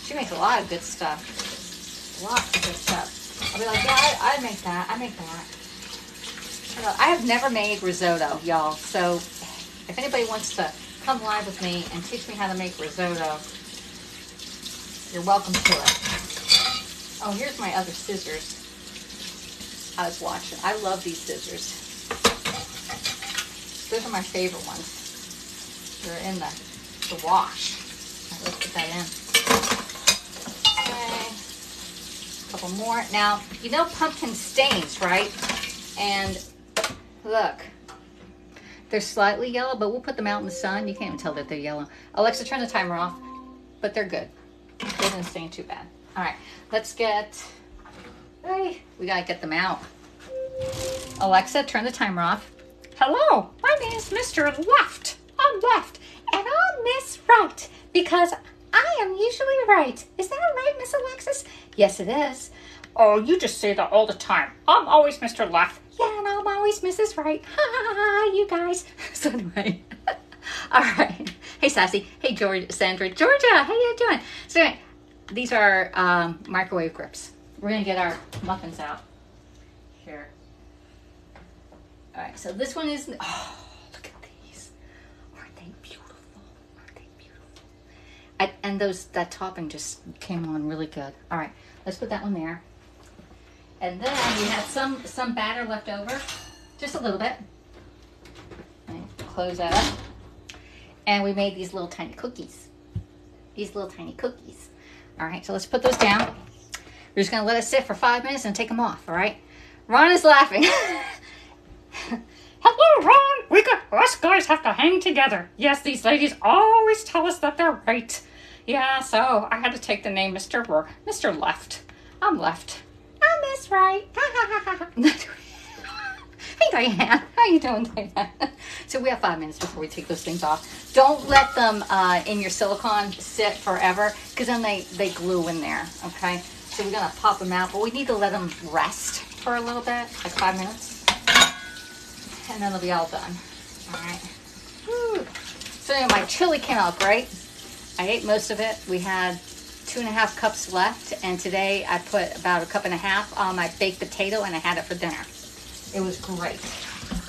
she makes a lot of good stuff. Lots of good stuff. I'll be like, yeah, I make that. I make that. I have never made risotto, y'all. So if anybody wants to come live with me and teach me how to make risotto, you're welcome to it. Oh, here's my other scissors. I was watching. I love these scissors. Those are my favorite ones. They're in the wash. Let's put that in. Okay. A couple more. Now, you know pumpkin stains, right? And look, they're slightly yellow, but we'll put them out in the sun. You can't even tell that they're yellow. Alexa, turn the timer off. But they're good. They didn't stain too bad. All right, let's get, hey, we gotta get them out. Alexa, turn the timer off. Hello, my name is Mr. Left. I'm left, and I'm Miss Right, because I am usually right. Is that right, Miss Alexis? Yes, it is. Oh, you just say that all the time. I'm always Mr. Left. Yeah, and I'm always Mrs. Right. Ha ha ha, you guys. So anyway, all right. Hey, Sassy. Hey, Sandra. Georgia, how you doing? So anyway, these are microwave grips. We're going to get our muffins out here. All right, so this one is, oh, look at these. Aren't they beautiful? Aren't they beautiful? And that topping just came on really good. All right, let's put that one there. And then we had some batter left over, just a little bit. And close that up. And we made these little tiny cookies. These little tiny cookies. All right, so let's put those down. We're just gonna let it sit for 5 minutes and take them off, all right? Ron is laughing.
Hello, Ron. Us guys have to hang together. Yes, these ladies always tell us that they're right. Yeah, so I had to take the name Mr. Left. I'm left.
I'm Miss Right. Hey, Diane. How you doing, Diane? So we have 5 minutes before we take those things off. Don't let them in your silicone sit forever, because then they glue in there, okay? So we're going to pop them out, but we need to let them rest for a little bit, like 5 minutes. And then they'll be all done. All right. Woo. So anyway, my chili came out great. I ate most of it. We had 2.5 cups left, and today I put about 1.5 cups on my baked potato, and I had it for dinner. It was great.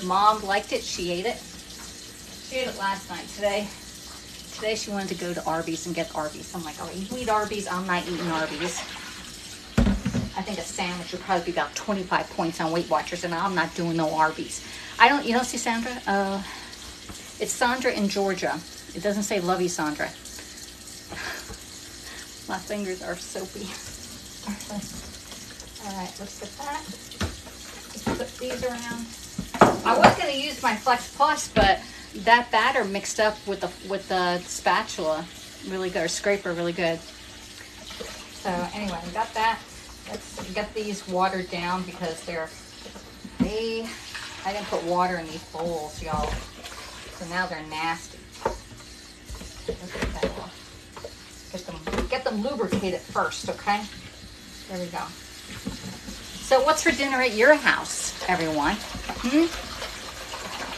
Mom liked it. She ate it. She ate it last night. Today she wanted to go to Arby's and get Arby's. I'm like, oh, you eat Arby's? I'm not eating Arby's. I think a sandwich would probably be about 25 points on Weight Watchers, and I'm not doing no Arby's. You don't see Sandra? It's Sandra in Georgia. It doesn't say love you, Sandra. My fingers are soapy. All right, let's get that. Put these around. I was going to use my Flex Plus, but that batter mixed up with the spatula really good, or scraper really good. So anyway, we got that. Let's get these watered down because I didn't put water in these bowls, y'all. So now they're nasty. Let's get that off. Get them lubricated first, okay? There we go. So what's for dinner at your house, everyone?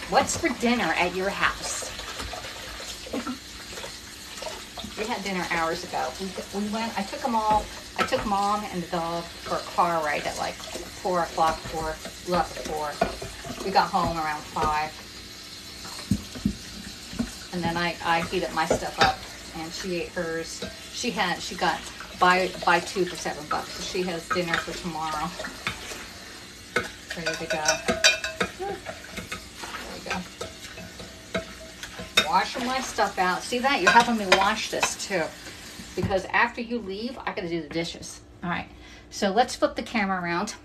What's for dinner at your house? We had dinner hours ago. We went, I took Mom and the dog for a car ride at like 4 o'clock, 4. We got home around 5. And then I heated my stuff up and she ate hers. She got buy 2 for $7. So she has dinner for tomorrow. Ready to go. There we go. Washing my stuff out. See that? You're helping me wash this too. Because after you leave, I gotta do the dishes. All right, so let's flip the camera around.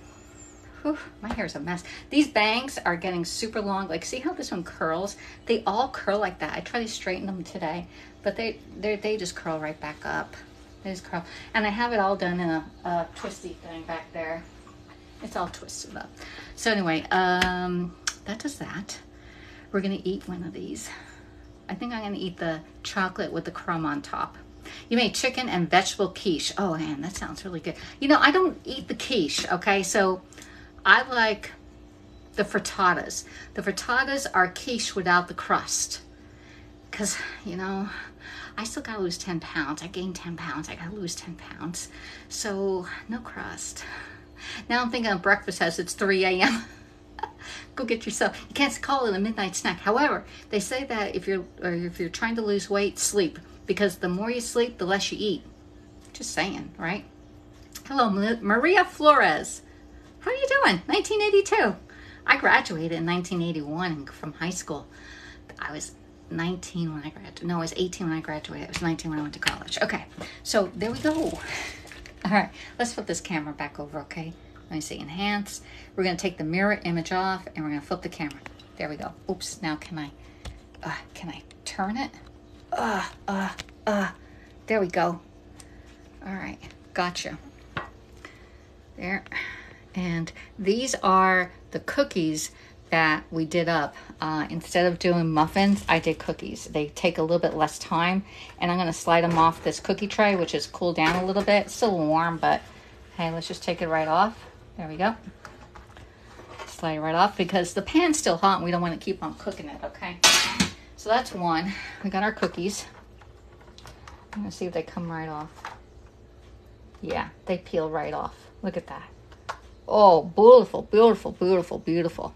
Whew, my hair's a mess. These bangs are getting super long. Like, see how this one curls? They all curl like that. I tried to straighten them today, but they just curl right back up. They just curl. And I have it all done in a twisty thing back there. It's all twisted up. So anyway, that does that. We're gonna eat one of these. I think I'm gonna eat the chocolate with the crumb on top. You made chicken and vegetable quiche. Oh man, that sounds really good. You know, I don't eat the quiche, okay? So I like the frittatas. The frittatas are quiche without the crust. Because, you know, I still gotta lose 10 pounds. I gained 10 pounds. I gotta lose 10 pounds. So, no crust. Now I'm thinking of breakfast as it's 3 a.m. Go get yourself. You can't call it a midnight snack. However, they say that if you're trying to lose weight, sleep. Because the more you sleep, the less you eat. Just saying, right? Hello, Maria Flores. How are you doing? 1982. I graduated in 1981 from high school. I was 19 when I graduated. No, I was 18 when I graduated. I was 19 when I went to college. Okay, so there we go. All right, let's flip this camera back over, okay? Let me see, enhance. We're gonna take the mirror image off and we're gonna flip the camera. There we go. Oops, now can I turn it? There we go. All right, gotcha. There. And these are the cookies that we did up. Instead of doing muffins, I did cookies. They take a little bit less time. And I'm going to slide them off this cookie tray, which is cooled down a little bit. It's still warm, but hey, let's just take it right off. There we go. Slide it right off because the pan's still hot and we don't want to keep on cooking it, okay? So that's one. We got our cookies. I'm going to see if they come right off. Yeah, they peel right off. Look at that. Oh, beautiful, beautiful, beautiful, beautiful.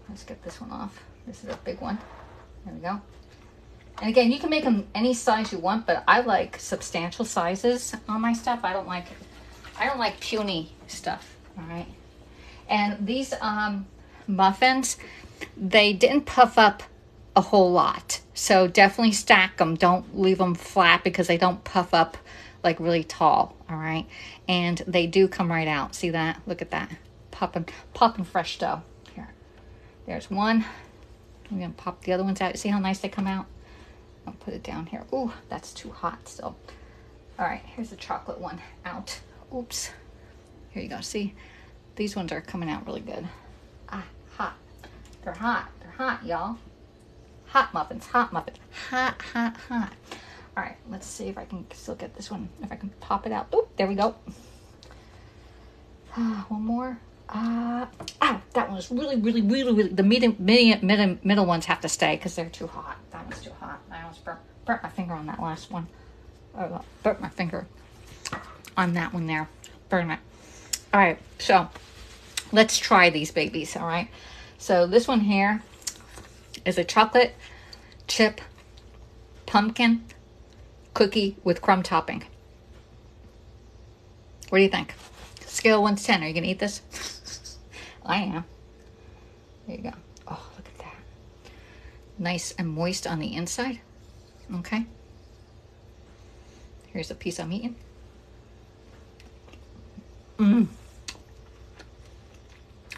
Let's get this one off. This is a big one. There we go. And again, you can make them any size you want, but I like substantial sizes on my stuff. I don't like puny stuff, all right? And these muffins, they didn't puff up a whole lot. So definitely stack them. Don't leave them flat because they don't puff up like really tall, all right? And they do come right out. See that? Look at that. Popping fresh dough. Here. There's one. I'm gonna pop the other ones out. See how nice they come out? I'll put it down here. Ooh, that's too hot still. All right, here's the chocolate one out. Oops. Here you go. See? These ones are coming out really good. Ah, hot. They're hot. They're hot, y'all. Hot muffins. Hot muffins. Hot, hot, hot. All right, let's see if I can still get this one. If I can pop it out. Oh, there we go. One more. Ow, that one was really, really, really, really. The middle ones have to stay because they're too hot. That one's too hot. I almost burnt my finger on that last one. Burnt my finger on that one there. Burn it. All right, so let's try these babies, all right? So this one here is a chocolate chip pumpkin cookie with crumb topping. What do you think? Scale 1 to 10. Are you gonna eat this? I am. There you go. Oh, look at that. Nice and moist on the inside. Okay. Here's a piece I'm eating. Mmm.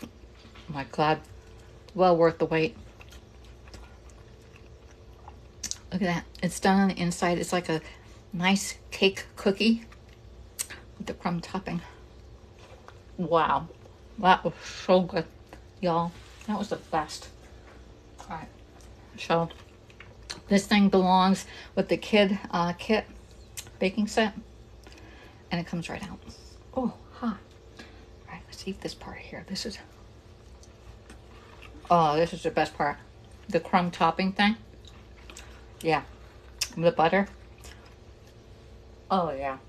Oh my God. Well worth the wait. Look at that. It's done on the inside. It's like a nice cake cookie with the crumb topping. Wow. That was so good, y'all. That was the best. All right. So this thing belongs with the kid kit baking set. And it comes right out. Oh, hot. All right, let's eat this part here. This is the best part. The crumb topping thing. Yeah, the butter. Oh yeah,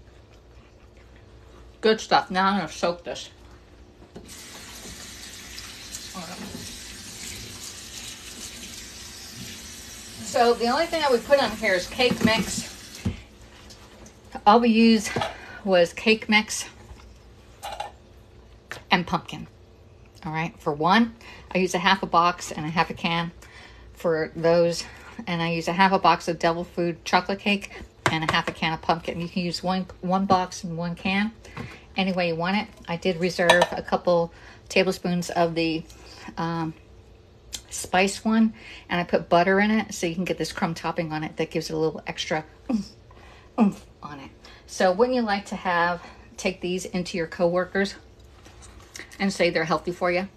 good stuff. Now I'm gonna soak this. So the only thing I would put on here is cake mix
all we used was cake mix and pumpkin. All right, for one, I use a half a box and a half a can for those, and I use a half a box of Devil Food chocolate cake and a half a can of pumpkin. You can use one box and one can, any way you want it. I did reserve a couple tablespoons of the spice one, and I put butter in it so you can get this crumb topping on it that gives it a little extra oomph on it. So wouldn't you like to take these into your coworkers and say they're healthy for you?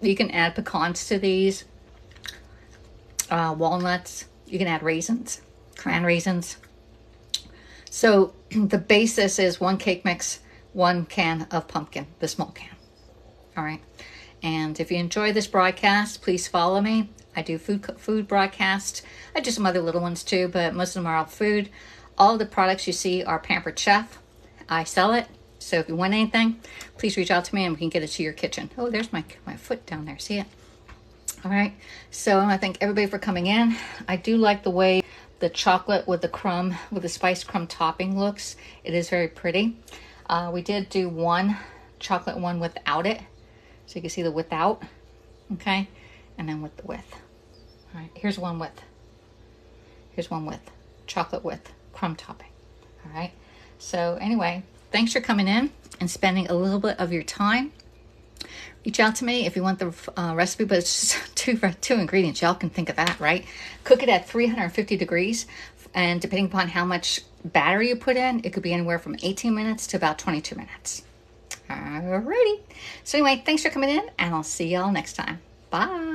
You can add pecans to these, walnuts. You can add raisins, cran raisins. So the basis is 1 cake mix, 1 can of pumpkin, the small can. All right. And if you enjoy this broadcast, please follow me. I do food broadcasts. I do some other little ones too, but most of them are all food. All the products you see are Pampered Chef. I sell it. So if you want anything, please reach out to me and we can get it to your kitchen. Oh, there's my foot down there. See it? All right. So I want to thank everybody for coming in. I do like the way the chocolate with the spice crumb topping looks. It is very pretty. We did do one chocolate one without it. So you can see the without, okay? And then with the with. All right, here's one with. Here's one with. Chocolate with crumb topping. All right. So anyway, thanks for coming in and spending a little bit of your time. Reach out to me if you want the recipe, but it's just two ingredients. Y'all can think of that, right? Cook it at 350 degrees. And depending upon how much batter you put in, it could be anywhere from 18 minutes to about 22 minutes. Alrighty. So anyway, thanks for coming in, and I'll see y'all next time. Bye.